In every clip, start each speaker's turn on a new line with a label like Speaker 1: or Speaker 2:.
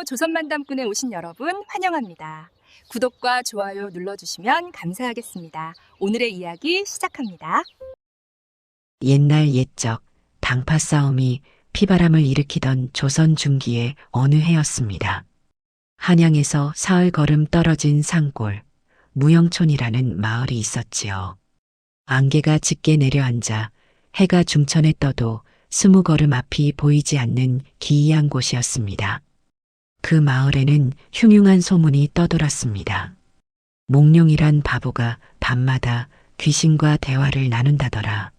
Speaker 1: 조선만담꾼에 오신 여러분 환영합니다. 구독과 좋아요 눌러주시면 감사하겠습니다. 오늘의 이야기 시작합니다.
Speaker 2: 옛날 옛적 당파 싸움이 피바람을 일으키던 조선 중기의 어느 해였습니다. 한양에서 사흘 걸음 떨어진 산골 무영촌이라는 마을이 있었지요. 안개가 짙게 내려앉아 해가 중천에 떠도 20걸음 앞이 보이지 않는 기이한 곳이었습니다. 그 마을에는 흉흉한 소문이 떠돌았습니다. 몽룡이란 바보가 밤마다 귀신과 대화를 나눈다더라.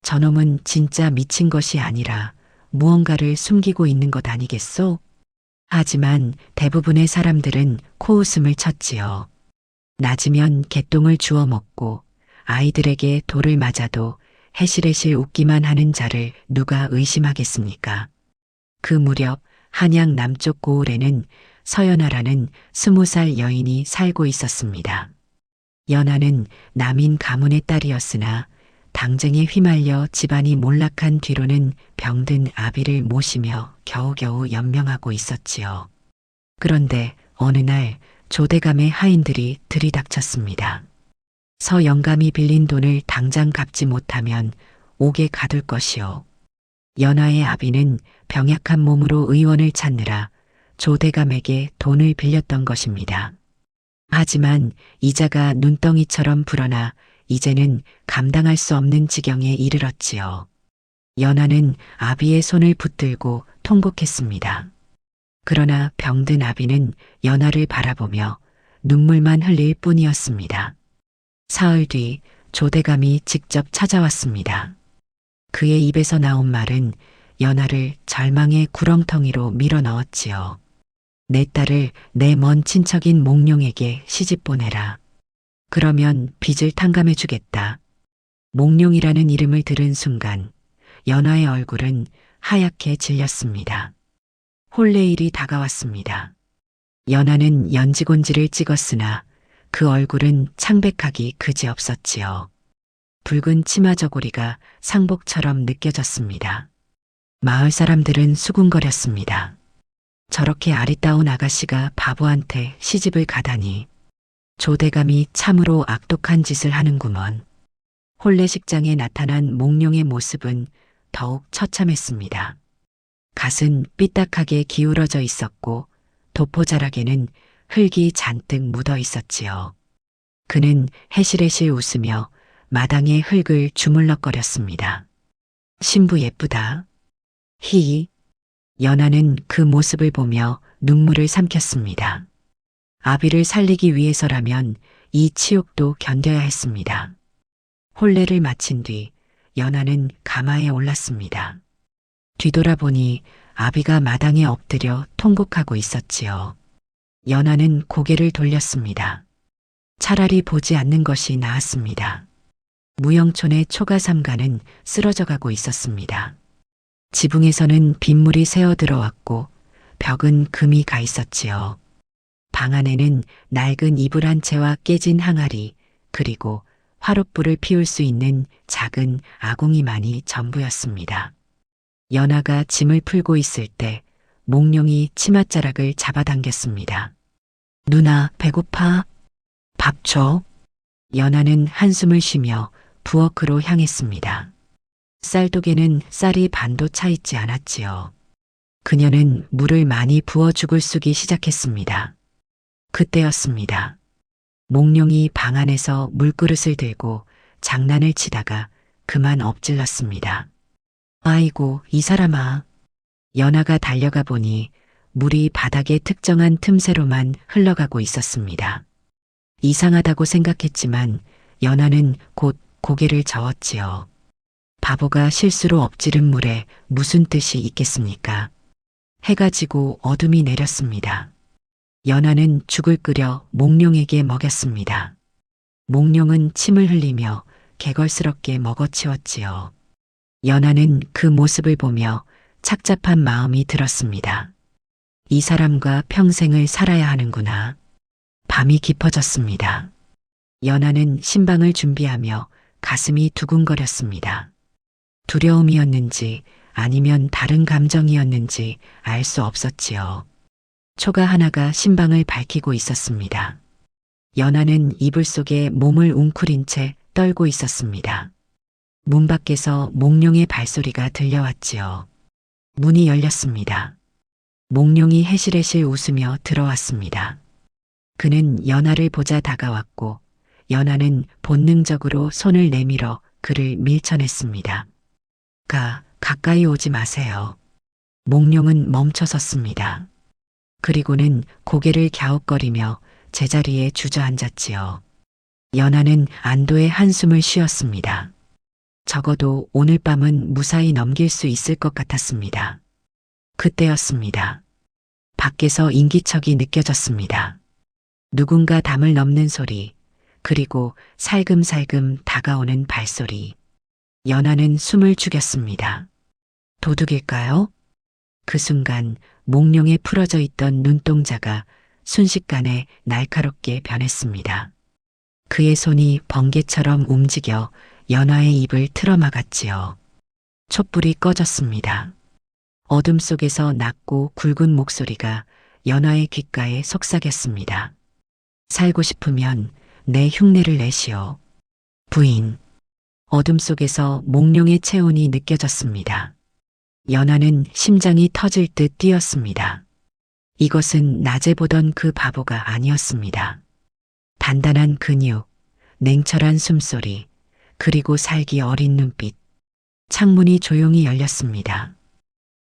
Speaker 2: 저놈은 진짜 미친 것이 아니라 무언가를 숨기고 있는 것 아니겠소? 하지만 대부분의 사람들은 코웃음을 쳤지요. 낮이면 개똥을 주워 먹고 아이들에게 돌을 맞아도 해실해실 웃기만 하는 자를 누가 의심하겠습니까? 그 무렵 한양 남쪽 고을에는 서연아라는 20살 여인이 살고 있었습니다. 연아는 남인 가문의 딸이었으나 당쟁에 휘말려 집안이 몰락한 뒤로는 병든 아비를 모시며 겨우겨우 연명하고 있었지요. 그런데 어느 날 조대감의 하인들이 들이닥쳤습니다. 서영감이 빌린 돈을 당장 갚지 못하면 옥에 가둘 것이요. 연아의 아비는 병약한 몸으로 의원을 찾느라 조대감에게 돈을 빌렸던 것입니다. 하지만 이자가 눈덩이처럼 불어나 이제는 감당할 수 없는 지경에 이르렀지요. 연아는 아비의 손을 붙들고 통곡했습니다. 그러나 병든 아비는 연아를 바라보며 눈물만 흘릴 뿐이었습니다. 사흘 뒤 조대감이 직접 찾아왔습니다. 그의 입에서 나온 말은 연아를 절망의 구렁텅이로 밀어넣었지요. 내 딸을 내 먼 친척인 몽룡에게 시집 보내라. 그러면 빚을 탕감해 주겠다. 몽룡이라는 이름을 들은 순간 연아의 얼굴은 하얗게 질렸습니다. 혼례일이 다가왔습니다. 연아는 연지곤지를 찍었으나 그 얼굴은 창백하기 그지없었지요. 붉은 치마 저고리가 상복처럼 느껴졌습니다. 마을 사람들은 수군거렸습니다. 저렇게 아리따운 아가씨가 바보한테 시집을 가다니. 조대감이 참으로 악독한 짓을 하는구먼. 혼례식장에 나타난 몽룡의 모습은 더욱 처참했습니다. 갓은 삐딱하게 기울어져 있었고 도포자락에는 흙이 잔뜩 묻어 있었지요. 그는 해실해실 웃으며 마당에 흙을 주물럭거렸습니다. 신부 예쁘다. 히. 연아는 그 모습을 보며 눈물을 삼켰습니다. 아비를 살리기 위해서라면 이 치욕도 견뎌야 했습니다. 혼례를 마친 뒤 연아는 가마에 올랐습니다. 뒤돌아보니 아비가 마당에 엎드려 통곡하고 있었지요. 연아는 고개를 돌렸습니다. 차라리 보지 않는 것이 나았습니다. 무영촌의 초가삼가는 쓰러져가고 있었습니다. 지붕에서는 빗물이 새어 들어왔고 벽은 금이 가 있었지요. 방 안에는 낡은 이불 한 채와 깨진 항아리 그리고 화롯불을 피울 수 있는 작은 아궁이만이 전부였습니다. 연아가 짐을 풀고 있을 때 몽룡이 치맛자락을 잡아당겼습니다. 누나 배고파? 밥 줘. 연아는 한숨을 쉬며 부엌으로 향했습니다. 쌀독에는 쌀이 반도 차 있지 않았지요. 그녀는 물을 많이 부어 죽을 쑤기 시작했습니다. 그때였습니다. 몽룡이 방 안에서 물그릇을 들고 장난을 치다가 그만 엎질렀습니다. 아이고 이 사람아. 연아가 달려가 보니 물이 바닥의 특정한 틈새로만 흘러가고 있었습니다. 이상하다고 생각했지만 연아는 곧 고개를 저었지요. 바보가 실수로 엎지른 물에 무슨 뜻이 있겠습니까? 해가 지고 어둠이 내렸습니다. 연아는 죽을 끓여 몽룡에게 먹였습니다. 몽룡은 침을 흘리며 개걸스럽게 먹어치웠지요. 연아는 그 모습을 보며 착잡한 마음이 들었습니다. 이 사람과 평생을 살아야 하는구나. 밤이 깊어졌습니다. 연아는 신방을 준비하며 가슴이 두근거렸습니다. 두려움이었는지 아니면 다른 감정이었는지 알 수 없었지요. 초가 하나가 신방을 밝히고 있었습니다. 연하는 이불 속에 몸을 웅크린 채 떨고 있었습니다. 문 밖에서 몽룡의 발소리가 들려왔지요. 문이 열렸습니다. 몽룡이 해실해실 웃으며 들어왔습니다. 그는 연하를 보자 다가왔고 연하는 본능적으로 손을 내밀어 그를 밀쳐냈습니다. 가까이 오지 마세요. 몽룡은 멈춰섰습니다. 그리고는 고개를 갸웃거리며 제자리에 주저앉았지요. 연하는 안도의 한숨을 쉬었습니다. 적어도 오늘 밤은 무사히 넘길 수 있을 것 같았습니다. 그때였습니다. 밖에서 인기척이 느껴졌습니다. 누군가 담을 넘는 소리, 그리고 살금살금 다가오는 발소리. 연하는 숨을 죽였습니다. 도둑일까요? 그 순간 몽룡에 풀어져 있던 눈동자가 순식간에 날카롭게 변했습니다. 그의 손이 번개처럼 움직여 연하의 입을 틀어막았지요. 촛불이 꺼졌습니다. 어둠 속에서 낮고 굵은 목소리가 연하의 귓가에 속삭였습니다. 살고 싶으면 내 흉내를 내시오. 부인. 어둠 속에서 몽룡의 체온이 느껴졌습니다. 연하는 심장이 터질 듯 뛰었습니다. 이것은 낮에 보던 그 바보가 아니었습니다. 단단한 근육, 냉철한 숨소리, 그리고 살기 어린 눈빛. 창문이 조용히 열렸습니다.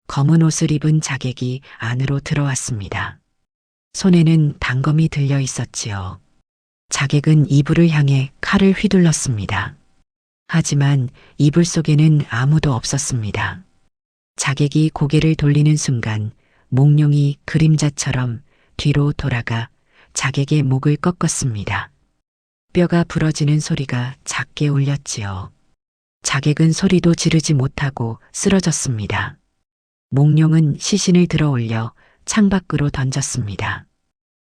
Speaker 2: 검은 옷을 입은 자객이 안으로 들어왔습니다. 손에는 단검이 들려 있었지요. 자객은 이불을 향해 칼을 휘둘렀습니다. 하지만 이불 속에는 아무도 없었습니다. 자객이 고개를 돌리는 순간 몽룡이 그림자처럼 뒤로 돌아가 자객의 목을 꺾었습니다. 뼈가 부러지는 소리가 작게 울렸지요. 자객은 소리도 지르지 못하고 쓰러졌습니다. 몽룡은 시신을 들어 올려 창밖으로 던졌습니다.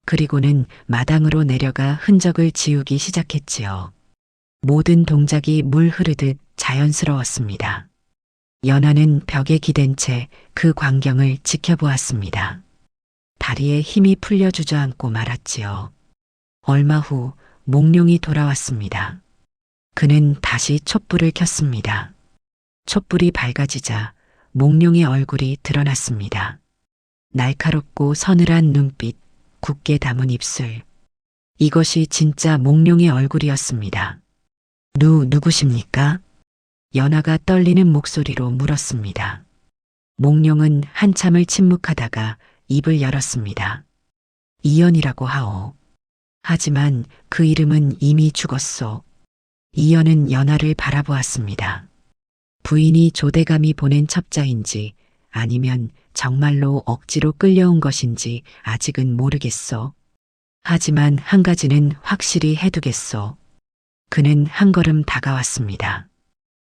Speaker 2: 그리고는 마당으로 내려가 흔적을 지우기 시작했지요. 모든 동작이 물 흐르듯 자연스러웠습니다. 연하는 벽에 기댄 채 그 광경을 지켜보았습니다. 다리에 힘이 풀려 주저앉고 말았지요. 얼마 후 몽룡이 돌아왔습니다. 그는 다시 촛불을 켰습니다. 촛불이 밝아지자 몽룡의 얼굴이 드러났습니다. 날카롭고 서늘한 눈빛, 굳게 담은 입술. 이것이 진짜 몽룡의 얼굴이었습니다. 누구십니까? 연하가 떨리는 목소리로 물었습니다. 몽룡은 한참을 침묵하다가 입을 열었습니다. 이연이라고 하오. 하지만 그 이름은 이미 죽었소. 이연은 연하를 바라보았습니다. 부인이 조대감이 보낸 첩자인지 아니면 정말로 억지로 끌려온 것인지 아직은 모르겠소. 하지만 한 가지는 확실히 해두겠소. 그는 한 걸음 다가왔습니다.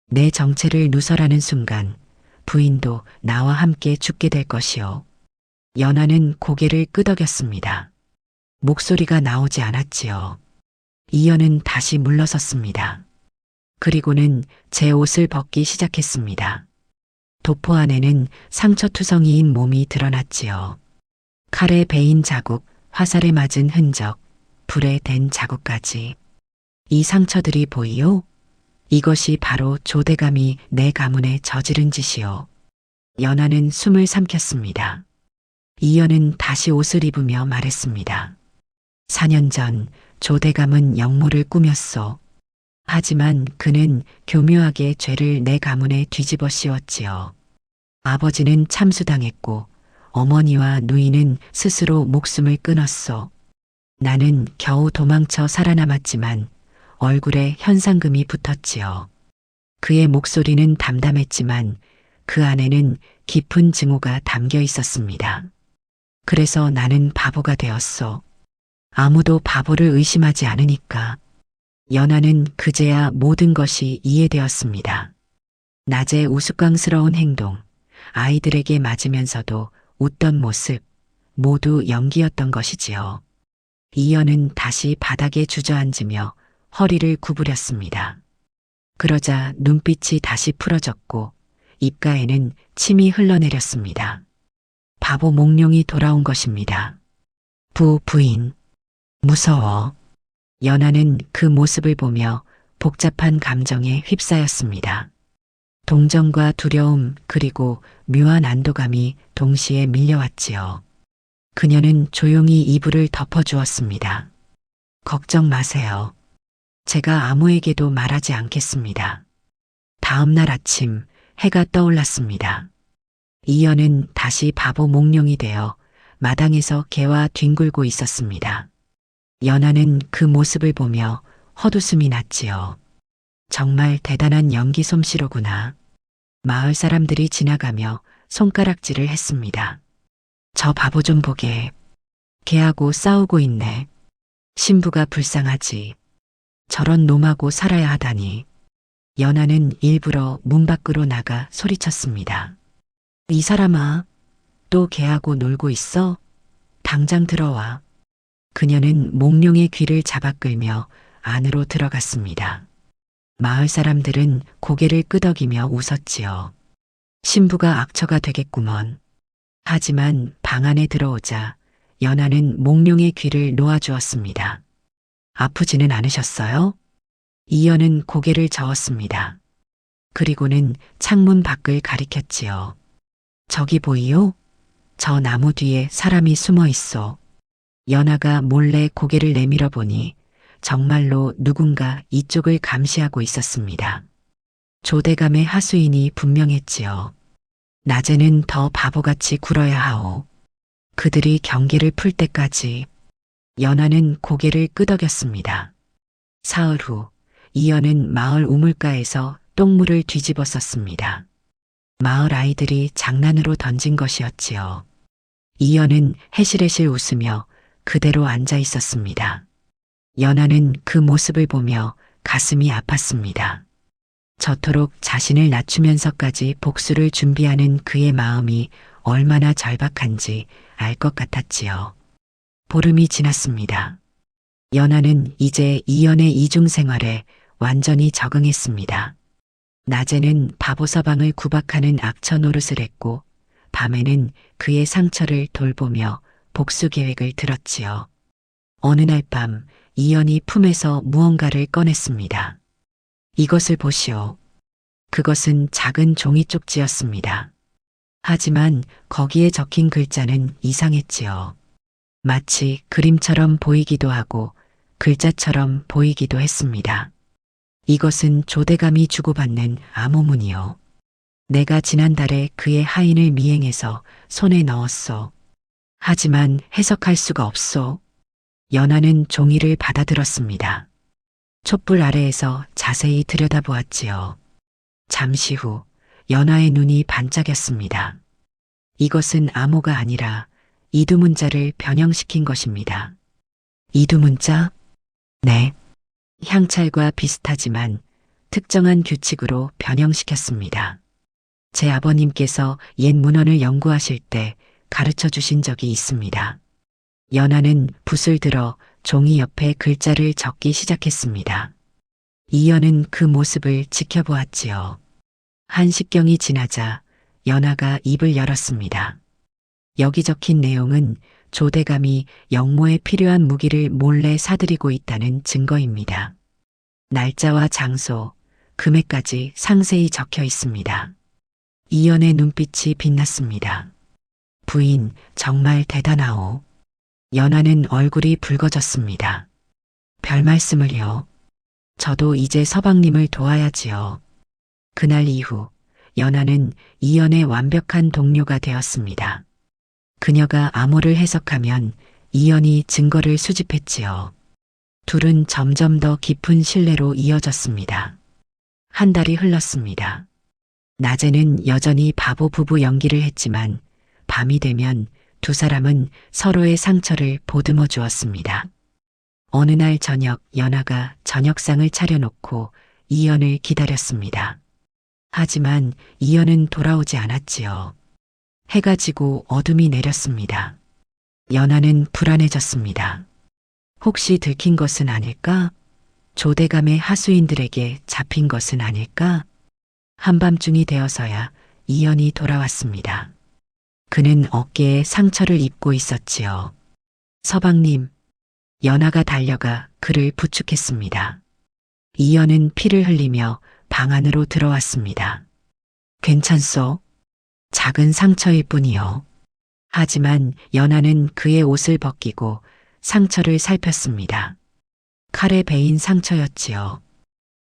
Speaker 2: 내 정체를 누설하는 순간 부인도 나와 함께 죽게 될 것이오. 연하는 고개를 끄덕였습니다. 목소리가 나오지 않았지요. 이연은 다시 물러섰습니다. 그리고는 제 옷을 벗기 시작했습니다. 도포 안에는 상처투성이인 몸이 드러났지요. 칼에 베인 자국, 화살에 맞은 흔적, 불에 댄 자국까지. 이 상처들이 보이오? 이것이 바로 조대감이 내 가문에 저지른 짓이오. 연하는 숨을 삼켰습니다. 이연은 다시 옷을 입으며 말했습니다. 4년 전 조대감은 역모를 꾸몄소. 하지만 그는 교묘하게 죄를 내 가문에 뒤집어 씌웠지요. 아버지는 참수당했고 어머니와 누이는 스스로 목숨을 끊었소. 나는 겨우 도망쳐 살아남았지만 얼굴에 현상금이 붙었지요. 그의 목소리는 담담했지만 그 안에는 깊은 증오가 담겨 있었습니다. 그래서 나는 바보가 되었소. 아무도 바보를 의심하지 않으니까. 연하는 그제야 모든 것이 이해되었습니다. 낮에 우스꽝스러운 행동, 아이들에게 맞으면서도 웃던 모습, 모두 연기였던 것이지요. 이연은 다시 바닥에 주저앉으며 허리를 구부렸습니다. 그러자 눈빛이 다시 풀어졌고 입가에는 침이 흘러내렸습니다. 바보 몽룡이 돌아온 것입니다. 부인. 무서워. 연하는 그 모습을 보며 복잡한 감정에 휩싸였습니다. 동정과 두려움 그리고 묘한 안도감이 동시에 밀려왔지요. 그녀는 조용히 이불을 덮어주었습니다. 걱정 마세요. 제가 아무에게도 말하지 않겠습니다. 다음 날 아침 해가 떠올랐습니다. 이연은 다시 바보 몽룡이 되어 마당에서 개와 뒹굴고 있었습니다. 연하는 그 모습을 보며 헛웃음이 났지요. 정말 대단한 연기 솜씨로구나. 마을 사람들이 지나가며 손가락질을 했습니다. 저 바보 좀 보게. 개하고 싸우고 있네. 신부가 불쌍하지. 저런 놈하고 살아야 하다니. 연하는 일부러 문 밖으로 나가 소리쳤습니다. 이 사람아, 또 개하고 놀고 있어? 당장 들어와. 그녀는 몽룡의 귀를 잡아 끌며 안으로 들어갔습니다. 마을 사람들은 고개를 끄덕이며 웃었지요. 신부가 악처가 되겠구먼. 하지만 방 안에 들어오자 연하는 몽룡의 귀를 놓아주었습니다. 아프지는 않으셨어요? 이연은 고개를 저었습니다. 그리고는 창문 밖을 가리켰지요. 저기 보이요? 저 나무 뒤에 사람이 숨어 있어. 연하가 몰래 고개를 내밀어 보니 정말로 누군가 이쪽을 감시하고 있었습니다. 조대감의 하수인이 분명했지요. 낮에는 더 바보같이 굴어야 하오. 그들이 경계를 풀 때까지. 연하는 고개를 끄덕였습니다. 사흘 후 이연은 마을 우물가에서 똥물을 뒤집어 썼습니다. 마을 아이들이 장난으로 던진 것이었지요. 이연은 해실해실 웃으며 그대로 앉아 있었습니다. 연하는 그 모습을 보며 가슴이 아팠습니다. 저토록 자신을 낮추면서까지 복수를 준비하는 그의 마음이 얼마나 절박한지 알 것 같았지요. 보름이 지났습니다. 연하는 이제 이연의 이중 생활에 완전히 적응했습니다. 낮에는 바보 서방을 구박하는 악처 노릇을 했고 밤에는 그의 상처를 돌보며 복수 계획을 들었지요. 어느 날 밤 이연이 품에서 무언가를 꺼냈습니다. 이것을 보시오. 그것은 작은 종이 쪽지였습니다. 하지만 거기에 적힌 글자는 이상했지요. 마치 그림처럼 보이기도 하고 글자처럼 보이기도 했습니다. 이것은 조대감이 주고받는 암호문이요. 내가 지난달에 그의 하인을 미행해서 손에 넣었소. 하지만 해석할 수가 없소. 연하는 종이를 받아들었습니다. 촛불 아래에서 자세히 들여다보았지요. 잠시 후 연하의 눈이 반짝였습니다. 이것은 암호가 아니라 이두문자를 변형시킨 것입니다. 이두문자? 네. 향찰과 비슷하지만 특정한 규칙으로 변형시켰습니다. 제 아버님께서 옛 문헌을 연구하실 때 가르쳐 주신 적이 있습니다. 연하는 붓을 들어 종이 옆에 글자를 적기 시작했습니다. 이연은 그 모습을 지켜보았지요. 한식경이 지나자 연하가 입을 열었습니다. 여기 적힌 내용은 조대감이 영모에 필요한 무기를 몰래 사들이고 있다는 증거입니다. 날짜와 장소, 금액까지 상세히 적혀 있습니다. 이연의 눈빛이 빛났습니다. 부인, 정말 대단하오. 연하는 얼굴이 붉어졌습니다. 별 말씀을요. 저도 이제 서방님을 도와야지요. 그날 이후 연하는 이연의 완벽한 동료가 되었습니다. 그녀가 암호를 해석하면 이연이 증거를 수집했지요. 둘은 점점 더 깊은 신뢰로 이어졌습니다. 한 달이 흘렀습니다. 낮에는 여전히 바보 부부 연기를 했지만 밤이 되면 두 사람은 서로의 상처를 보듬어 주었습니다. 어느 날 저녁 연하가 저녁상을 차려놓고 이연을 기다렸습니다. 하지만 이연은 돌아오지 않았지요. 해가 지고 어둠이 내렸습니다. 연하는 불안해졌습니다. 혹시 들킨 것은 아닐까? 조대감의 하수인들에게 잡힌 것은 아닐까? 한밤중이 되어서야 이연이 돌아왔습니다. 그는 어깨에 상처를 입고 있었지요. 서방님, 연하가 달려가 그를 부축했습니다. 이연은 피를 흘리며 방 안으로 들어왔습니다. 괜찮소? 작은 상처일 뿐이요. 하지만 연하는 그의 옷을 벗기고 상처를 살폈습니다. 칼에 베인 상처였지요.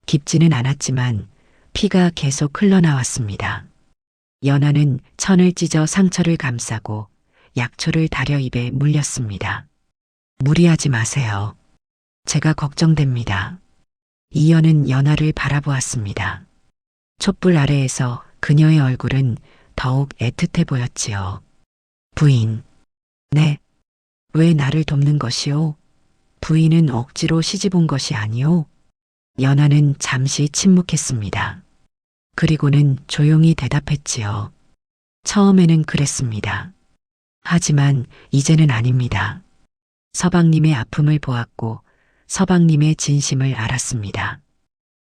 Speaker 2: 깊지는 않았지만 피가 계속 흘러나왔습니다. 연하는 천을 찢어 상처를 감싸고 약초를 다려 입에 물렸습니다. 무리하지 마세요. 제가 걱정됩니다. 이연은 연하를 바라보았습니다. 촛불 아래에서 그녀의 얼굴은 더욱 애틋해 보였지요. 부인. 네. 왜 나를 돕는 것이오? 부인은 억지로 시집 온 것이 아니오? 연하는 잠시 침묵했습니다. 그리고는 조용히 대답했지요. 처음에는 그랬습니다. 하지만 이제는 아닙니다. 서방님의 아픔을 보았고 서방님의 진심을 알았습니다.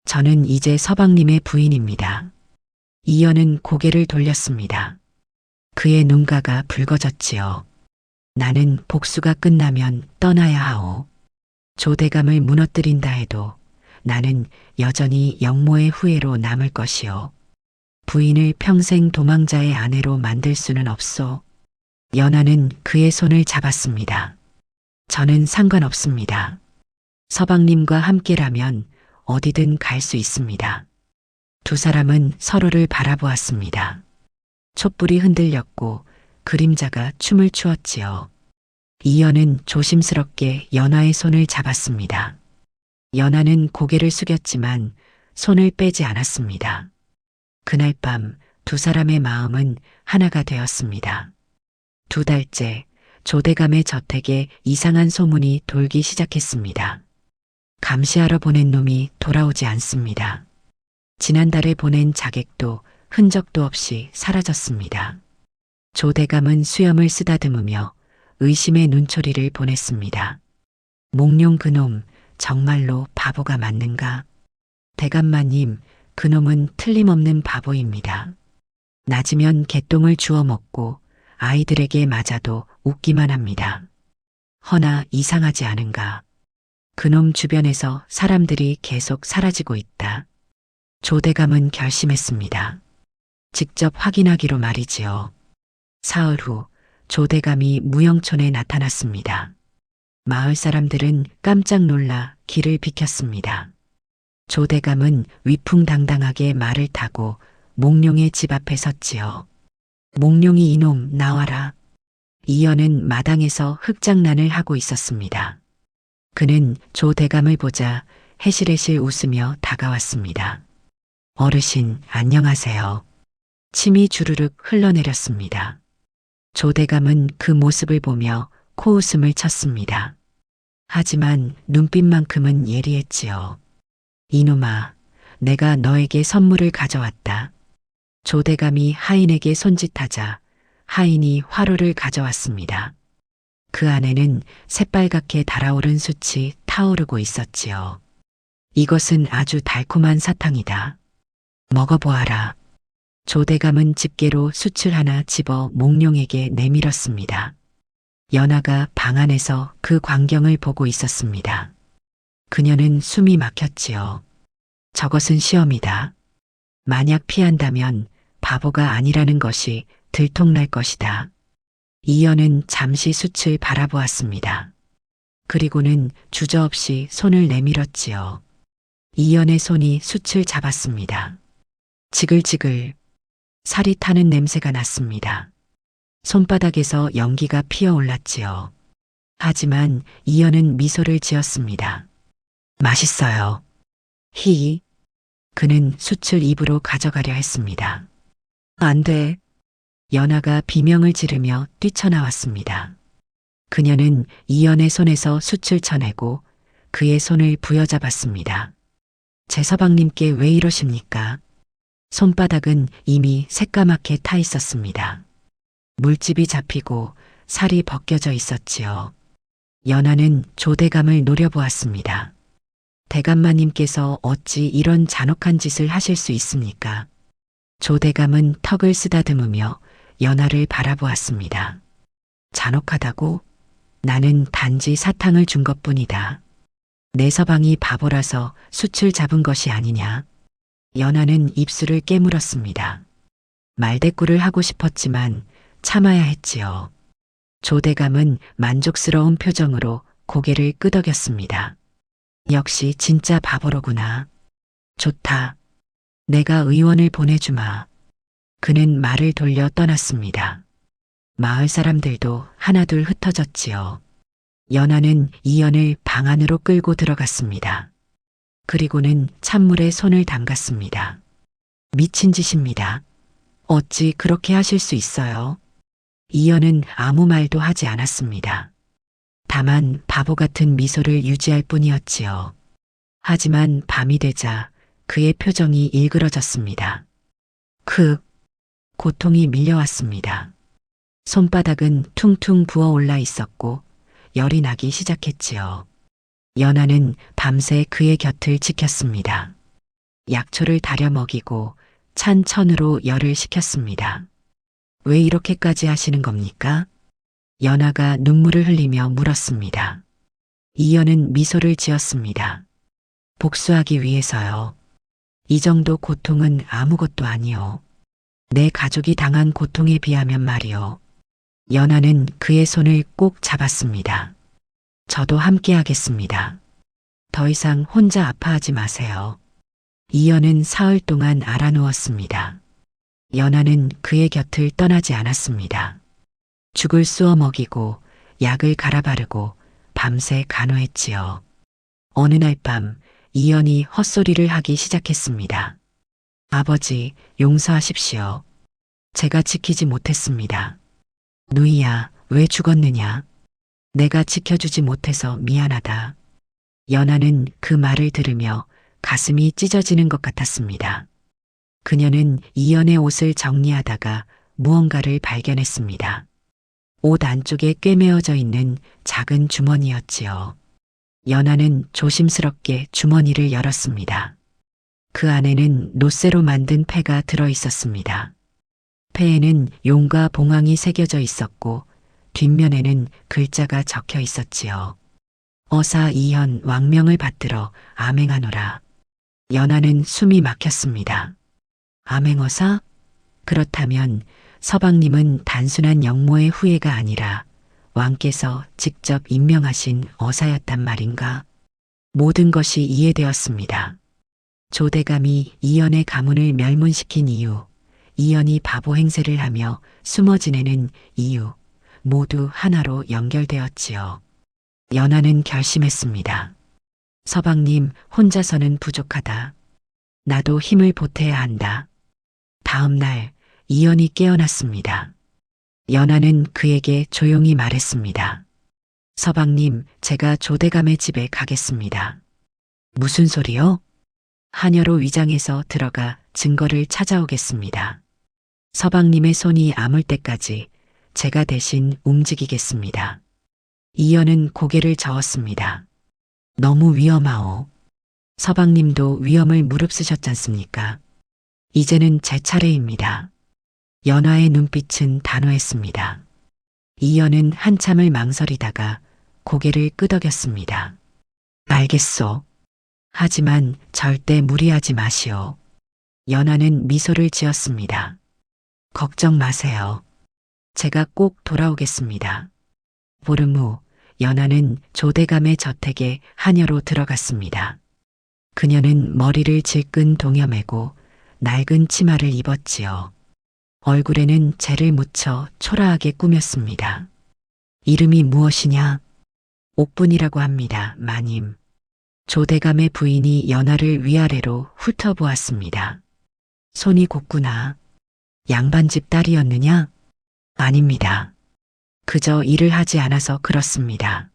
Speaker 2: 저는 이제 서방님의 부인입니다. 이연은 고개를 돌렸습니다. 그의 눈가가 붉어졌지요. 나는 복수가 끝나면 떠나야 하오. 조대감을 무너뜨린다 해도 나는 여전히 영모의 후예로 남을 것이오. 부인을 평생 도망자의 아내로 만들 수는 없소. 연하는 그의 손을 잡았습니다. 저는 상관없습니다. 서방님과 함께라면 어디든 갈 수 있습니다. 두 사람은 서로를 바라보았습니다. 촛불이 흔들렸고 그림자가 춤을 추었지요. 이연은 조심스럽게 연하의 손을 잡았습니다. 연하는 고개를 숙였지만 손을 빼지 않았습니다. 그날 밤 두 사람의 마음은 하나가 되었습니다. 2달째 조대감의 저택에 이상한 소문이 돌기 시작했습니다. 감시하러 보낸 놈이 돌아오지 않습니다. 지난달에 보낸 자객도 흔적도 없이 사라졌습니다. 조대감은 수염을 쓰다듬으며 의심의 눈초리를 보냈습니다. 몽룡 그놈 정말로 바보가 맞는가? 대감마님, 그놈은 틀림없는 바보입니다. 낮이면 개똥을 주워 먹고 아이들에게 맞아도 웃기만 합니다. 허나 이상하지 않은가? 그놈 주변에서 사람들이 계속 사라지고 있다. 조대감은 결심했습니다. 직접 확인하기로 말이지요. 사흘 후 조대감이 무영촌에 나타났습니다. 마을 사람들은 깜짝 놀라 길을 비켰습니다. 조대감은 위풍당당하게 말을 타고 몽룡의 집 앞에 섰지요. 몽룡이 이놈 나와라. 이연은 마당에서 흙장난을 하고 있었습니다. 그는 조대감을 보자 해실해실 웃으며 다가왔습니다. 어르신 안녕하세요. 침이 주르륵 흘러내렸습니다. 조대감은 그 모습을 보며 코웃음을 쳤습니다. 하지만 눈빛만큼은 예리했지요. 이놈아, 내가 너에게 선물을 가져왔다. 조대감이 하인에게 손짓하자 하인이 화로를 가져왔습니다. 그 안에는 새빨갛게 달아오른 숯이 타오르고 있었지요. 이것은 아주 달콤한 사탕이다. 먹어보아라. 조대감은 집게로 숯을 하나 집어 몽룡에게 내밀었습니다. 연하가 방 안에서 그 광경을 보고 있었습니다. 그녀는 숨이 막혔지요. 저것은 시험이다. 만약 피한다면 바보가 아니라는 것이 들통날 것이다. 이연은 잠시 숯을 바라보았습니다. 그리고는 주저없이 손을 내밀었지요. 이연의 손이 숯을 잡았습니다. 지글지글 살이 타는 냄새가 났습니다. 손바닥에서 연기가 피어올랐지요. 하지만 이연은 미소를 지었습니다. 맛있어요. 히. 그는 숯을 입으로 가져가려 했습니다. 안 돼. 연하가 비명을 지르며 뛰쳐나왔습니다. 그녀는 이연의 손에서 숯을 쳐내고 그의 손을 부여잡았습니다. 제 서방님께 왜 이러십니까? 손바닥은 이미 새까맣게 타 있었습니다. 물집이 잡히고 살이 벗겨져 있었지요. 연하는 조대감을 노려보았습니다. 대감마님께서 어찌 이런 잔혹한 짓을 하실 수 있습니까? 조대감은 턱을 쓰다듬으며 연하를 바라보았습니다. 잔혹하다고? 나는 단지 사탕을 준 것뿐이다. 내 서방이 바보라서 숯을 잡은 것이 아니냐. 연하는 입술을 깨물었습니다. 말대꾸를 하고 싶었지만 참아야 했지요. 조대감은 만족스러운 표정으로 고개를 끄덕였습니다. 역시 진짜 바보로구나. 좋다. 내가 의원을 보내주마. 그는 말을 돌려 떠났습니다. 마을 사람들도 하나둘 흩어졌지요. 연하는 이연을 방 안으로 끌고 들어갔습니다. 그리고는 찬물에 손을 담갔습니다. 미친 짓입니다. 어찌 그렇게 하실 수 있어요? 이연은 아무 말도 하지 않았습니다. 다만 바보 같은 미소를 유지할 뿐이었지요. 하지만 밤이 되자 그의 표정이 일그러졌습니다. 고통이 밀려왔습니다. 손바닥은 퉁퉁 부어올라 있었고 열이 나기 시작했지요. 연하는 밤새 그의 곁을 지켰습니다. 약초를 다려 먹이고 찬 천으로 열을 식혔습니다. 왜 이렇게까지 하시는 겁니까? 연하가 눈물을 흘리며 물었습니다. 이연은 미소를 지었습니다. 복수하기 위해서요. 이 정도 고통은 아무것도 아니요. 내 가족이 당한 고통에 비하면 말이요. 연하는 그의 손을 꼭 잡았습니다. 저도 함께 하겠습니다. 더 이상 혼자 아파하지 마세요. 이연은 사흘 동안 알아누웠습니다. 연하는 그의 곁을 떠나지 않았습니다. 죽을 쑤어 먹이고 약을 갈아 바르고 밤새 간호했지요. 어느 날 밤 이연이 헛소리를 하기 시작했습니다. 아버지, 용서하십시오. 제가 지키지 못했습니다. 누이야, 왜 죽었느냐? 내가 지켜주지 못해서 미안하다. 연하는 그 말을 들으며 가슴이 찢어지는 것 같았습니다. 그녀는 이연의 옷을 정리하다가 무언가를 발견했습니다. 옷 안쪽에 꿰매어져 있는 작은 주머니였지요. 연하는 조심스럽게 주머니를 열었습니다. 그 안에는 노쇠로 만든 패가 들어 있었습니다. 패에는 용과 봉황이 새겨져 있었고 뒷면에는 글자가 적혀 있었지요. 어사 이현 왕명을 받들어 암행하노라. 연하는 숨이 막혔습니다. 암행어사? 그렇다면 서방님은 단순한 영모의 후예가 아니라 왕께서 직접 임명하신 어사였단 말인가? 모든 것이 이해되었습니다. 조대감이 이연의 가문을 멸문시킨 이유, 이연이 바보 행세를 하며 숨어 지내는 이유, 모두 하나로 연결되었지요. 연하는 결심했습니다. 서방님 혼자서는 부족하다. 나도 힘을 보태야 한다. 다음 날 이연이 깨어났습니다. 연하는 그에게 조용히 말했습니다. 서방님, 제가 조대감의 집에 가겠습니다. 무슨 소리요? 하녀로 위장해서 들어가 증거를 찾아오겠습니다. 서방님의 손이 아물 때까지 제가 대신 움직이겠습니다. 이연은 고개를 저었습니다. 너무 위험하오. 서방님도 위험을 무릅쓰셨잖습니까? 이제는 제 차례입니다. 연하의 눈빛은 단호했습니다. 이연은 한참을 망설이다가 고개를 끄덕였습니다. 알겠소. 하지만 절대 무리하지 마시오. 연하는 미소를 지었습니다. 걱정 마세요. 제가 꼭 돌아오겠습니다. 보름 후 연하는 조대감의 저택에 하녀로 들어갔습니다. 그녀는 머리를 질끈 동여매고 낡은 치마를 입었지요. 얼굴에는 재를 묻혀 초라하게 꾸몄습니다. 이름이 무엇이냐? 옥분이라고 합니다, 마님. 조대감의 부인이 연하를 위아래로 훑어보았습니다. 손이 곱구나. 양반집 딸이었느냐? 아닙니다. 그저 일을 하지 않아서 그렇습니다.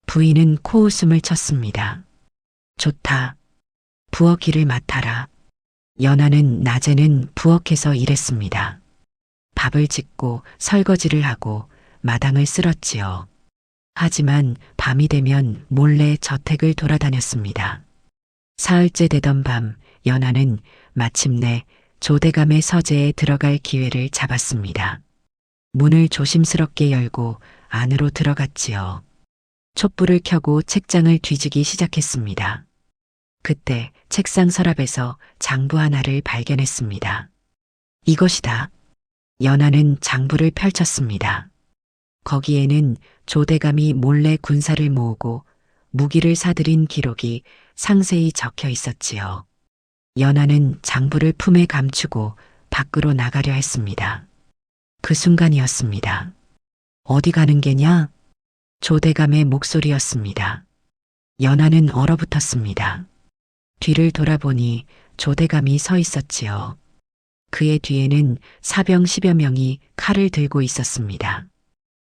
Speaker 2: 부인은 코웃음을 쳤습니다. 좋다. 부엌 일을 맡아라. 연하는 낮에는 부엌에서 일했습니다. 밥을 짓고 설거지를 하고 마당을 쓸었지요. 하지만 밤이 되면 몰래 저택을 돌아다녔습니다. 사흘째 되던 밤 연하는 마침내 조대감의 서재에 들어갈 기회를 잡았습니다. 문을 조심스럽게 열고 안으로 들어갔지요. 촛불을 켜고 책장을 뒤지기 시작했습니다. 그때 책상 서랍에서 장부 하나를 발견했습니다. 이것이다. 연하는 장부를 펼쳤습니다. 거기에는 조대감이 몰래 군사를 모으고 무기를 사들인 기록이 상세히 적혀 있었지요. 연하는 장부를 품에 감추고 밖으로 나가려 했습니다. 그 순간이었습니다. 어디 가는 게냐? 조대감의 목소리였습니다. 연하는 얼어붙었습니다. 뒤를 돌아보니 조대감이 서 있었지요. 그의 뒤에는 사병 10여 명이 칼을 들고 있었습니다.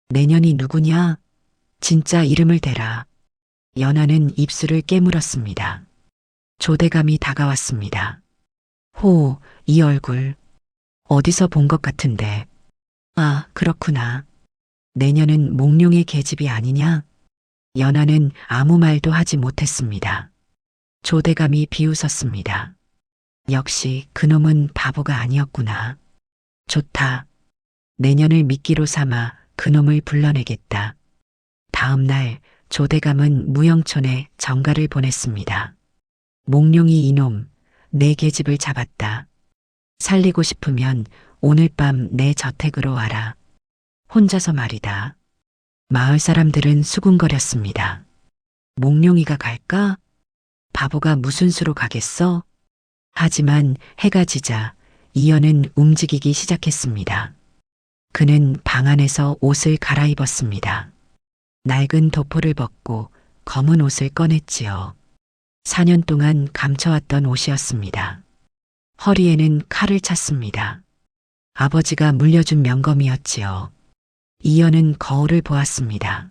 Speaker 2: 내년이 누구냐? 진짜 이름을 대라. 연하는 입술을 깨물었습니다. 조대감이 다가왔습니다. 호, 이 얼굴. 어디서 본 것 같은데. 아, 그렇구나. 내년은 몽룡의 계집이 아니냐? 연하는 아무 말도 하지 못했습니다. 조대감이 비웃었습니다. 역시 그놈은 바보가 아니었구나. 좋다. 내년을 미끼로 삼아 그놈을 불러내겠다. 다음 날 조대감은 무영촌에 전가를 보냈습니다. 몽룡이 이놈, 내 계집을 잡았다. 살리고 싶으면 오늘 밤 내 저택으로 와라. 혼자서 말이다. 마을 사람들은 수군거렸습니다. 몽룡이가 갈까? 바보가 무슨 수로 가겠어? 하지만 해가 지자 이연은 움직이기 시작했습니다. 그는 방 안에서 옷을 갈아입었습니다. 낡은 도포를 벗고 검은 옷을 꺼냈지요. 4년 동안 감춰왔던 옷이었습니다. 허리에는 칼을 찼습니다. 아버지가 물려준 명검이었지요. 이연은 거울을 보았습니다.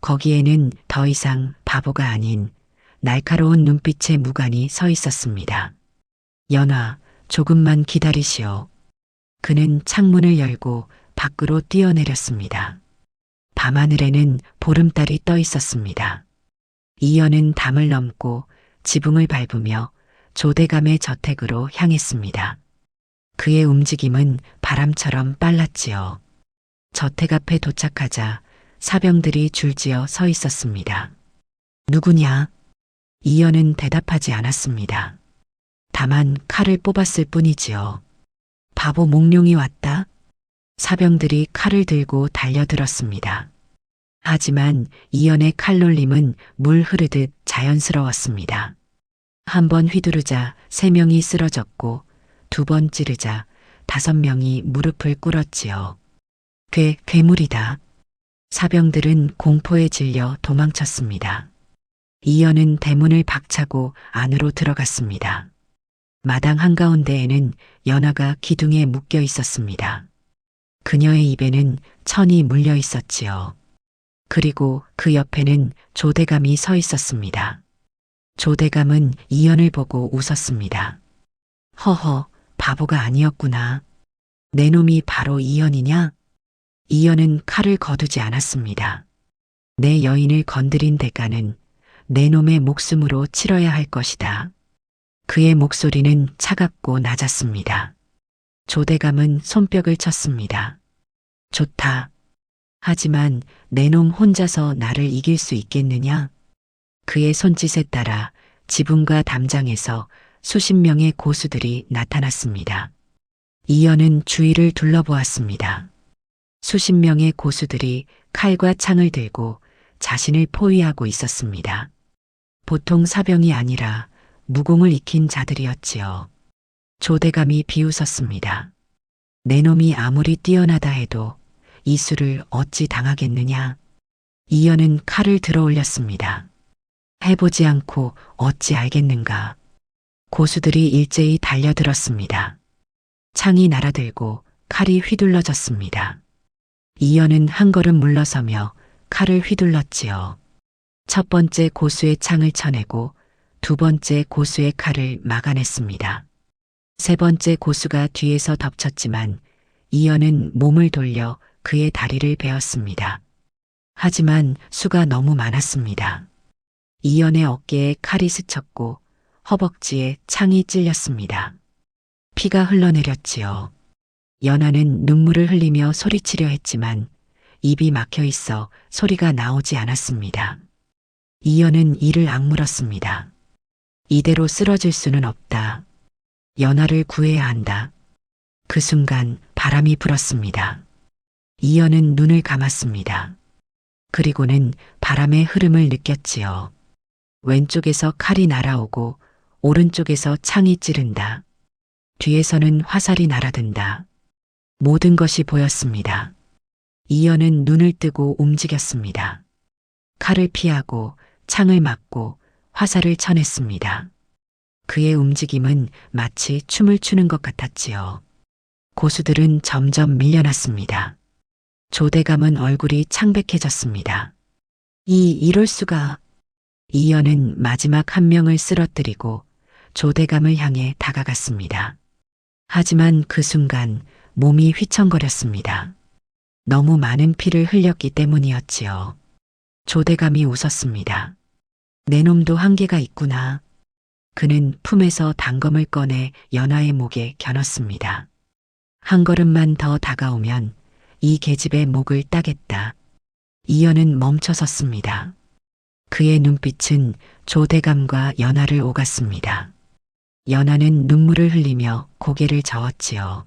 Speaker 2: 거기에는 더 이상 바보가 아닌 날카로운 눈빛의 무관이 서 있었습니다. 연하, 조금만 기다리시오. 그는 창문을 열고 밖으로 뛰어내렸습니다. 밤하늘에는 보름달이 떠 있었습니다. 이연은 담을 넘고 지붕을 밟으며 조대감의 저택으로 향했습니다. 그의 움직임은 바람처럼 빨랐지요. 저택 앞에 도착하자 사병들이 줄지어 서 있었습니다. 누구냐? 이연은 대답하지 않았습니다. 다만 칼을 뽑았을 뿐이지요. 바보 몽룡이 왔다. 사병들이 칼을 들고 달려들었습니다. 하지만 이연의 칼놀림은 물 흐르듯 자연스러웠습니다. 한 번 휘두르자 3명이 쓰러졌고 2번 찌르자 5명이 무릎을 꿇었지요. 괴물이다. 사병들은 공포에 질려 도망쳤습니다. 이연은 대문을 박차고 안으로 들어갔습니다. 마당 한가운데에는 연하가 기둥에 묶여 있었습니다. 그녀의 입에는 천이 물려 있었지요. 그리고 그 옆에는 조대감이 서 있었습니다. 조대감은 이연을 보고 웃었습니다. 허허, 바보가 아니었구나. 내 놈이 바로 이연이냐? 이연은 칼을 거두지 않았습니다. 내 여인을 건드린 대가는 내 놈의 목숨으로 치러야 할 것이다. 그의 목소리는 차갑고 낮았습니다. 조대감은 손뼉을 쳤습니다. 좋다. 하지만 내 놈 혼자서 나를 이길 수 있겠느냐? 그의 손짓에 따라 지붕과 담장에서 수십 명의 고수들이 나타났습니다. 이연은 주위를 둘러보았습니다. 수십 명의 고수들이 칼과 창을 들고 자신을 포위하고 있었습니다. 보통 사병이 아니라 무공을 익힌 자들이었지요. 조대감이 비웃었습니다. 내 놈이 아무리 뛰어나다 해도 이 수를 어찌 당하겠느냐? 이연은 칼을 들어 올렸습니다. 해보지 않고 어찌 알겠는가? 고수들이 일제히 달려들었습니다. 창이 날아들고 칼이 휘둘러졌습니다. 이연은 한 걸음 물러서며 칼을 휘둘렀지요. 첫 번째 고수의 창을 쳐내고 2번째 고수의 칼을 막아냈습니다. 3번째 고수가 뒤에서 덮쳤지만 이연은 몸을 돌려 그의 다리를 베었습니다. 하지만 수가 너무 많았습니다. 이연의 어깨에 칼이 스쳤고 허벅지에 창이 찔렸습니다. 피가 흘러내렸지요. 연하는 눈물을 흘리며 소리치려 했지만 입이 막혀 있어 소리가 나오지 않았습니다. 이연은 이를 악물었습니다. 이대로 쓰러질 수는 없다. 연하를 구해야 한다. 그 순간 바람이 불었습니다. 이연은 눈을 감았습니다. 그리고는 바람의 흐름을 느꼈지요. 왼쪽에서 칼이 날아오고 오른쪽에서 창이 찌른다. 뒤에서는 화살이 날아든다. 모든 것이 보였습니다. 이연은 눈을 뜨고 움직였습니다. 칼을 피하고 창을 맞고 화살을 쳐냈습니다. 그의 움직임은 마치 춤을 추는 것 같았지요. 고수들은 점점 밀려났습니다. 조대감은 얼굴이 창백해졌습니다. 이럴 수가. 이연은 마지막 한 명을 쓰러뜨리고 조대감을 향해 다가갔습니다. 하지만 그 순간 몸이 휘청거렸습니다. 너무 많은 피를 흘렸기 때문이었지요. 조대감이 웃었습니다. 내 놈도 한계가 있구나. 그는 품에서 단검을 꺼내 연하의 목에 겨눴습니다. 한 걸음만 더 다가오면 이 계집의 목을 따겠다. 이연은 멈춰 섰습니다. 그의 눈빛은 조대감과 연하를 오갔습니다. 연하는 눈물을 흘리며 고개를 저었지요.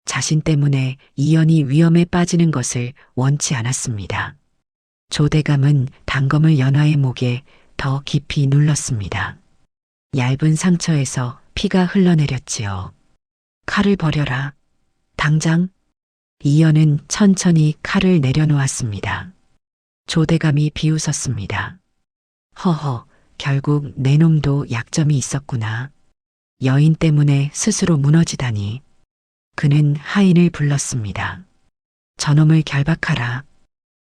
Speaker 2: 자신 때문에 이연이 위험에 빠지는 것을 원치 않았습니다. 조대감은 단검을 연하의 목에 더 깊이 눌렀습니다. 얇은 상처에서 피가 흘러내렸지요. 칼을 버려라. 당장. 이연은 천천히 칼을 내려놓았습니다. 조대감이 비웃었습니다. 허허, 결국 내 놈도 약점이 있었구나. 여인 때문에 스스로 무너지다니. 그는 하인을 불렀습니다. 저놈을 결박하라.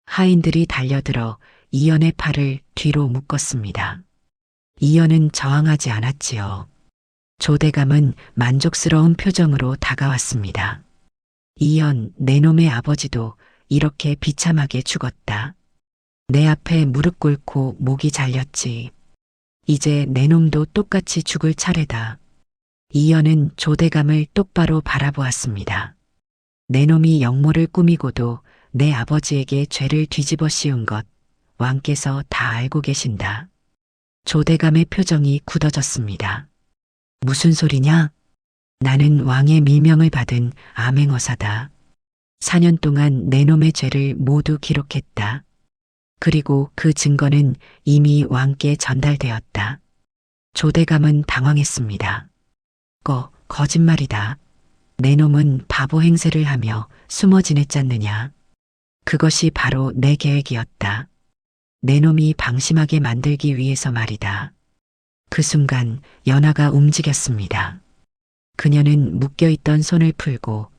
Speaker 2: 하인들이 달려들어 이연의 팔을 뒤로 묶었습니다. 이연은 저항하지 않았지요. 조대감은 만족스러운 표정으로 다가왔습니다. 이연, 내 놈의 아버지도 이렇게 비참하게 죽었다. 내 앞에 무릎 꿇고 목이 잘렸지. 이제 내 놈도 똑같이 죽을 차례다. 이연은 조대감을 똑바로 바라보았습니다. 내 놈이 역모를 꾸미고도 내 아버지에게 죄를 뒤집어 씌운 것 왕께서 다 알고 계신다. 조대감의 표정이 굳어졌습니다. 무슨 소리냐? 나는 왕의 밀명을 받은 암행어사다. 4년 동안 내 놈의 죄를 모두 기록했다. 그리고 그 증거는 이미 왕께 전달되었다. 조대감은 당황했습니다. 거짓말이다. 내 놈은 바보 행세를 하며 숨어 지냈잖느냐. 그것이 바로 내 계획이었다. 내 놈이 방심하게 만들기 위해서 말이다. 그 순간 연하가 움직였습니다. 그녀는 묶여있던 손을 풀고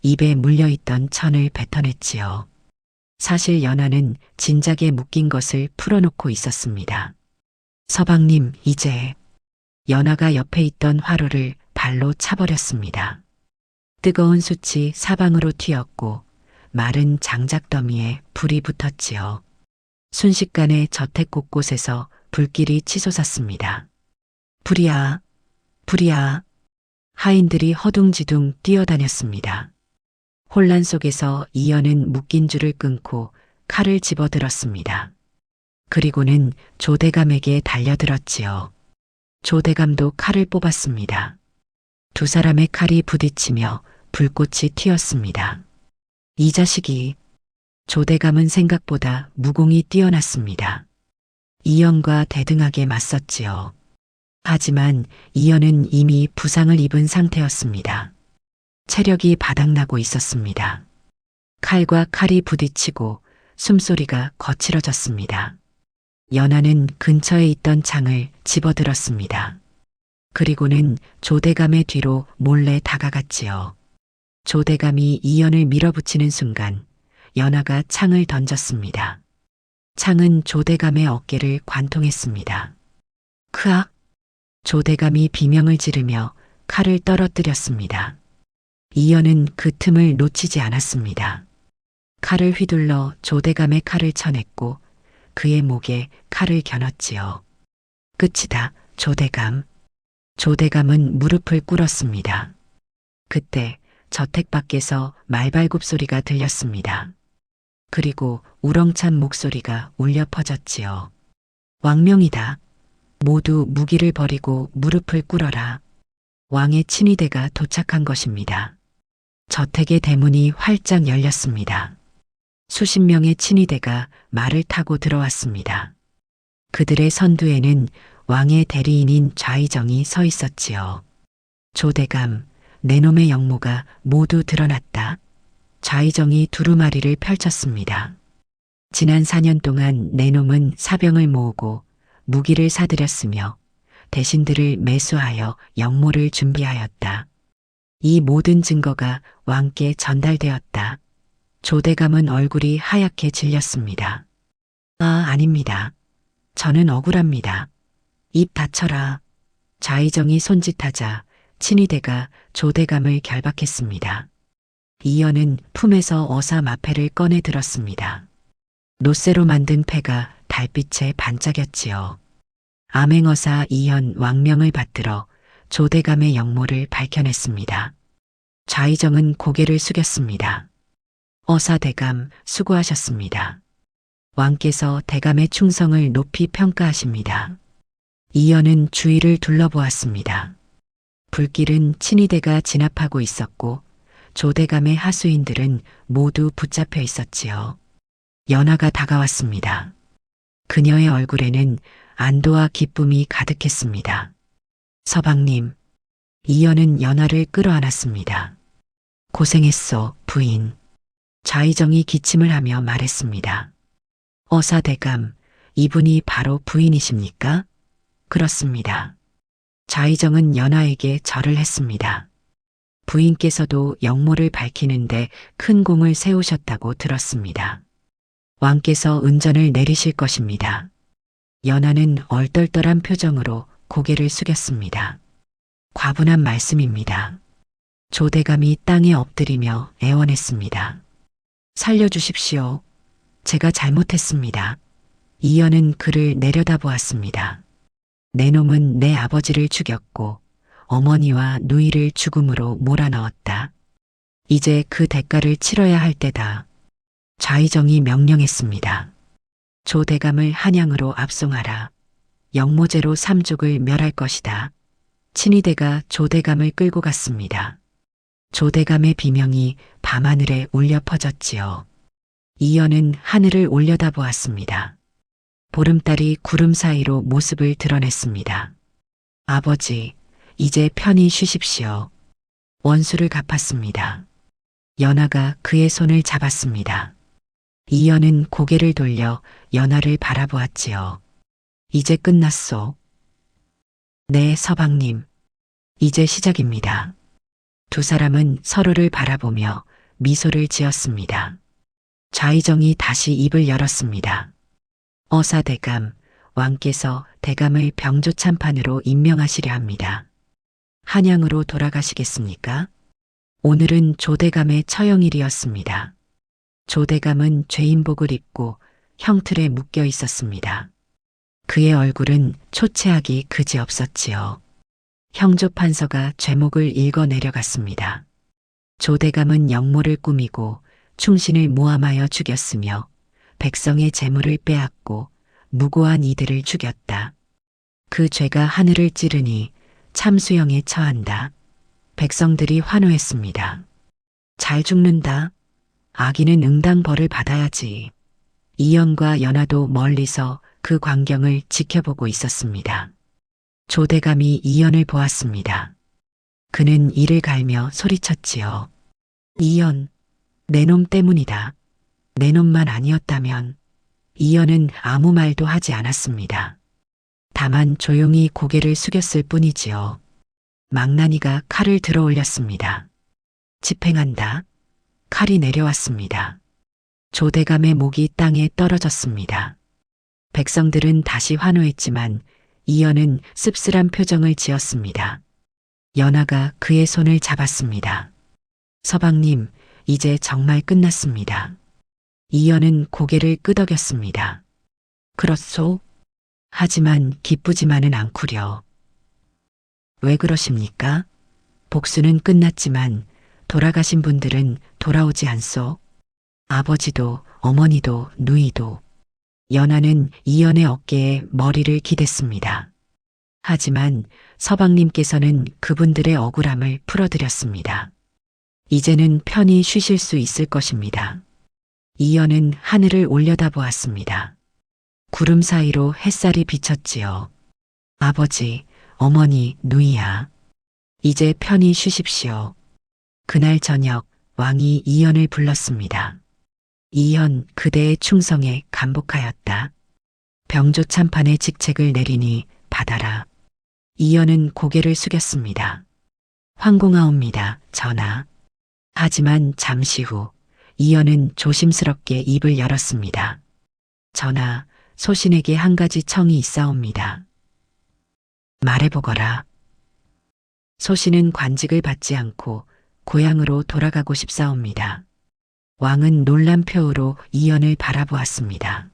Speaker 2: 입에 물려있던 천을 뱉어냈지요. 사실 연하는 진작에 묶인 것을 풀어놓고 있었습니다. 서방님, 이제. 연하가 옆에 있던 화로를 발로 차버렸습니다. 뜨거운 숯이 사방으로 튀었고 마른 장작더미에 불이 붙었지요. 순식간에 저택 곳곳에서 불길이 치솟았습니다. 불이야, 불이야. 하인들이 허둥지둥 뛰어다녔습니다. 혼란 속에서 이연은 묶인 줄을 끊고 칼을 집어들었습니다. 그리고는 조대감에게 달려들었지요. 조대감도 칼을 뽑았습니다. 두 사람의 칼이 부딪히며 불꽃이 튀었습니다. 이 자식이. 조대감은 생각보다 무공이 뛰어났습니다. 이연과 대등하게 맞섰지요. 하지만 이연은 이미 부상을 입은 상태였습니다. 체력이 바닥나고 있었습니다. 칼과 칼이 부딪히고 숨소리가 거칠어졌습니다. 연하는 근처에 있던 창을 집어들었습니다. 그리고는 조대감의 뒤로 몰래 다가갔지요. 조대감이 이연을 밀어붙이는 순간 연하가 창을 던졌습니다. 창은 조대감의 어깨를 관통했습니다. 크악! 조대감이 비명을 지르며 칼을 떨어뜨렸습니다. 이연은 그 틈을 놓치지 않았습니다. 칼을 휘둘러 조대감의 칼을 쳐냈고 그의 목에 칼을 겨눴지요. 끝이다, 조대감. 조대감은 무릎을 꿇었습니다. 그때 저택 밖에서 말발굽 소리가 들렸습니다. 그리고 우렁찬 목소리가 울려 퍼졌지요. 왕명이다. 모두 무기를 버리고 무릎을 꿇어라. 왕의 친위대가 도착한 것입니다. 저택의 대문이 활짝 열렸습니다. 수십 명의 친위대가 말을 타고 들어왔습니다. 그들의 선두에는 왕의 대리인인 좌의정이 서 있었지요. 조대감, 내놈의 영모가 모두 드러났다. 좌의정이 두루마리를 펼쳤습니다. 지난 4년 동안 내놈은 사병을 모으고 무기를 사들였으며 대신들을 매수하여 영모를 준비하였다. 이 모든 증거가 왕께 전달되었다. 조대감은 얼굴이 하얗게 질렸습니다. 아닙니다. 저는 억울합니다. 입 닫혀라. 좌의정이 손짓하자 친위대가 조대감을 결박했습니다. 이연은 품에서 어사 마패를 꺼내 들었습니다. 노쇠로 만든 패가 달빛에 반짝였지요. 암행어사 이연 왕명을 받들어 조대감의 영모를 밝혀냈습니다. 좌의정은 고개를 숙였습니다. 어사 대감 수고하셨습니다. 왕께서 대감의 충성을 높이 평가하십니다. 이연은 주위를 둘러보았습니다. 불길은 친위대가 진압하고 있었고 조대감의 하수인들은 모두 붙잡혀 있었지요. 연하가 다가왔습니다. 그녀의 얼굴에는 안도와 기쁨이 가득했습니다. 서방님, 이연은 연하를 끌어안았습니다. 고생했소, 부인. 좌의정이 기침을 하며 말했습니다. 어사대감, 이분이 바로 부인이십니까? 그렇습니다. 좌의정은 연하에게 절을 했습니다. 부인께서도 영모를 밝히는데 큰 공을 세우셨다고 들었습니다. 왕께서 은전을 내리실 것입니다. 연하는 얼떨떨한 표정으로 고개를 숙였습니다. 과분한 말씀입니다. 조대감이 땅에 엎드리며 애원했습니다. 살려주십시오. 제가 잘못했습니다. 이연은 그를 내려다보았습니다. 내 놈은 내 아버지를 죽였고 어머니와 누이를 죽음으로 몰아넣었다. 이제 그 대가를 치러야 할 때다. 좌의정이 명령했습니다. 조대감을 한양으로 압송하라. 영모죄로 삼족을 멸할 것이다. 친위대가 조대감을 끌고 갔습니다. 조대감의 비명이 밤하늘에 울려 퍼졌지요. 이연은 하늘을 올려다보았습니다. 보름달이 구름 사이로 모습을 드러냈습니다. 아버지, 이제 편히 쉬십시오. 원수를 갚았습니다. 연하가 그의 손을 잡았습니다. 이연은 고개를 돌려 연하를 바라보았지요. 이제 끝났소. 네, 서방님. 이제 시작입니다. 두 사람은 서로를 바라보며 미소를 지었습니다. 좌의정이 다시 입을 열었습니다. 어사대감, 왕께서 대감을 병조참판으로 임명하시려 합니다. 한양으로 돌아가시겠습니까? 오늘은 조대감의 처형일이었습니다. 조대감은 죄인복을 입고 형틀에 묶여 있었습니다. 그의 얼굴은 초췌하기 그지없었지요. 형조판서가 죄목을 읽어 내려갔습니다. 조대감은 영모를 꾸미고 충신을 모함하여 죽였으며 백성의 재물을 빼앗고 무고한 이들을 죽였다. 그 죄가 하늘을 찌르니 참수형에 처한다. 백성들이 환호했습니다. 잘 죽는다. 악인은 응당 벌을 받아야지. 이연과 연하도 멀리서 그 광경을 지켜보고 있었습니다. 조대감이 이연을 보았습니다. 그는 이를 갈며 소리쳤지요. 이연, 내 놈 때문이다. 내 놈만 아니었다면. 이연은 아무 말도 하지 않았습니다. 다만 조용히 고개를 숙였을 뿐이지요. 망나니가 칼을 들어 올렸습니다. 집행한다. 칼이 내려왔습니다. 조대감의 목이 땅에 떨어졌습니다. 백성들은 다시 환호했지만 이연은 씁쓸한 표정을 지었습니다. 연하가 그의 손을 잡았습니다. 서방님, 이제 정말 끝났습니다. 이연은 고개를 끄덕였습니다. 그렇소? 하지만 기쁘지만은 않구려. 왜 그러십니까? 복수는 끝났지만 돌아가신 분들은 돌아오지 않소. 아버지도 어머니도 누이도. 연하는 이연의 어깨에 머리를 기댔습니다. 하지만 서방님께서는 그분들의 억울함을 풀어드렸습니다. 이제는 편히 쉬실 수 있을 것입니다. 이연은 하늘을 올려다보았습니다. 구름 사이로 햇살이 비쳤지요. 아버지, 어머니, 누이야. 이제 편히 쉬십시오. 그날 저녁 왕이 이연을 불렀습니다. 이연, 그대의 충성에 감복하였다. 병조 참판의 직책을 내리니 받아라. 이연은 고개를 숙였습니다. 황공하옵니다, 전하. 하지만 잠시 후 이연은 조심스럽게 입을 열었습니다. 전하, 소신에게 한 가지 청이 있사옵니다. 말해보거라. 소신은 관직을 받지 않고 고향으로 돌아가고 싶사옵니다. 왕은 놀란 표우로 이연을 바라보았습니다.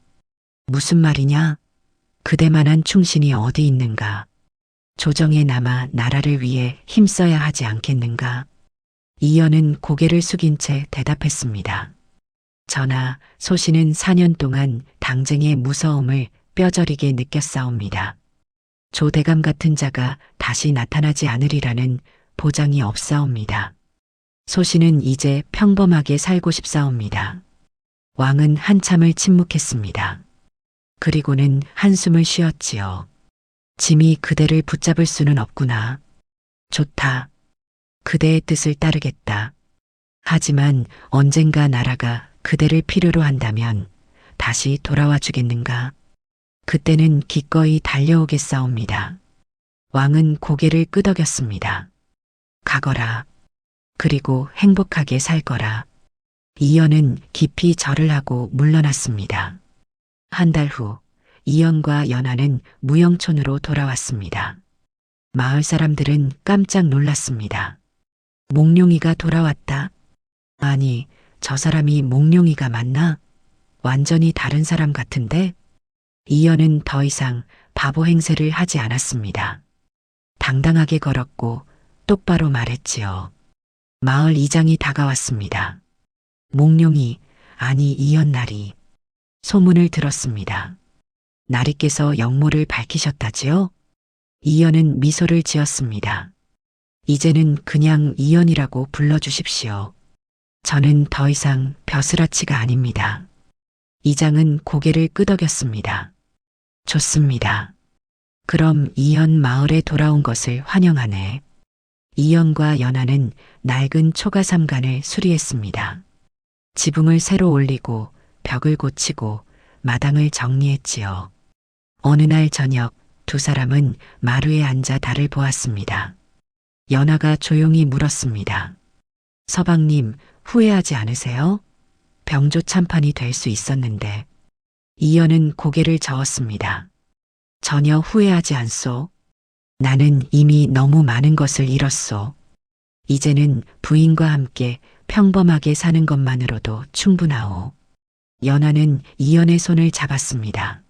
Speaker 2: 무슨 말이냐? 그대만한 충신이 어디 있는가? 조정에 남아 나라를 위해 힘써야 하지 않겠는가? 이연은 고개를 숙인 채 대답했습니다. 전하, 소신은 4년 동안 당쟁의 무서움을 뼈저리게 느꼈사옵니다. 조대감 같은 자가 다시 나타나지 않으리라는 보장이 없사옵니다. 소신은 이제 평범하게 살고 싶사옵니다. 왕은 한참을 침묵했습니다. 그리고는 한숨을 쉬었지요. 짐이 그대를 붙잡을 수는 없구나. 좋다. 그대의 뜻을 따르겠다. 하지만 언젠가 나라가 그대를 필요로 한다면 다시 돌아와 주겠는가? 그때는 기꺼이 달려오겠사옵니다. 왕은 고개를 끄덕였습니다. 가거라. 그리고 행복하게 살거라. 이연은 깊이 절을 하고 물러났습니다. 한 달 후 이연과 연하는 무영촌으로 돌아왔습니다. 마을 사람들은 깜짝 놀랐습니다. 몽룡이가 돌아왔다. 아니, 저 사람이 몽룡이가 맞나? 완전히 다른 사람 같은데? 이연은 더 이상 바보 행세를 하지 않았습니다. 당당하게 걸었고 똑바로 말했지요. 마을 이장이 다가왔습니다. 몽룡이, 아니 이연날이 소문을 들었습니다. 나리께서 영모를 밝히셨다지요? 이연은 미소를 지었습니다. 이제는 그냥 이연이라고 불러주십시오. 저는 더 이상 벼슬아치가 아닙니다. 이장은 고개를 끄덕였습니다. 좋습니다. 그럼 이연 마을에 돌아온 것을 환영하네. 이연과 연하는 낡은 초가삼간을 수리했습니다. 지붕을 새로 올리고 벽을 고치고 마당을 정리했지요. 어느 날 저녁 두 사람은 마루에 앉아 달을 보았습니다. 연하가 조용히 물었습니다. 서방님, 후회하지 않으세요? 병조 참판이 될 수 있었는데. 이연은 고개를 저었습니다. 전혀 후회하지 않소. 나는 이미 너무 많은 것을 잃었소. 이제는 부인과 함께 평범하게 사는 것만으로도 충분하오. 연하는 이연의 손을 잡았습니다.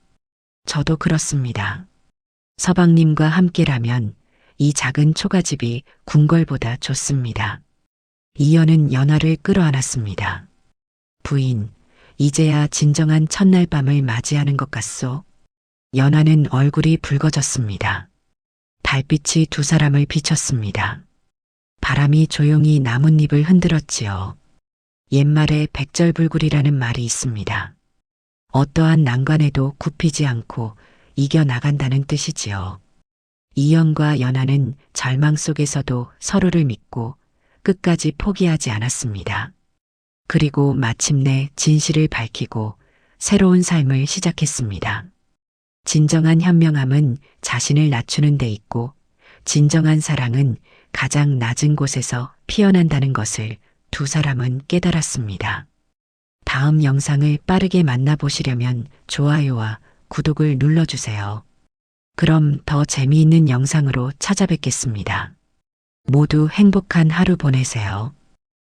Speaker 2: 저도 그렇습니다. 서방님과 함께라면 이 작은 초가집이 궁궐보다 좋습니다. 이연은 연하를 끌어안았습니다. 부인, 이제야 진정한 첫날 밤을 맞이하는 것 같소. 연하는 얼굴이 붉어졌습니다. 달빛이 두 사람을 비췄습니다. 바람이 조용히 나뭇잎을 흔들었지요. 옛말에 백절불굴이라는 말이 있습니다. 어떠한 난관에도 굽히지 않고 이겨나간다는 뜻이지요. 이연과 연하는 절망 속에서도 서로를 믿고 끝까지 포기하지 않았습니다. 그리고 마침내 진실을 밝히고 새로운 삶을 시작했습니다. 진정한 현명함은 자신을 낮추는 데 있고 진정한 사랑은 가장 낮은 곳에서 피어난다는 것을 두 사람은 깨달았습니다. 다음 영상을 빠르게 만나보시려면 좋아요와 구독을 눌러주세요. 그럼 더 재미있는 영상으로 찾아뵙겠습니다. 모두 행복한 하루 보내세요.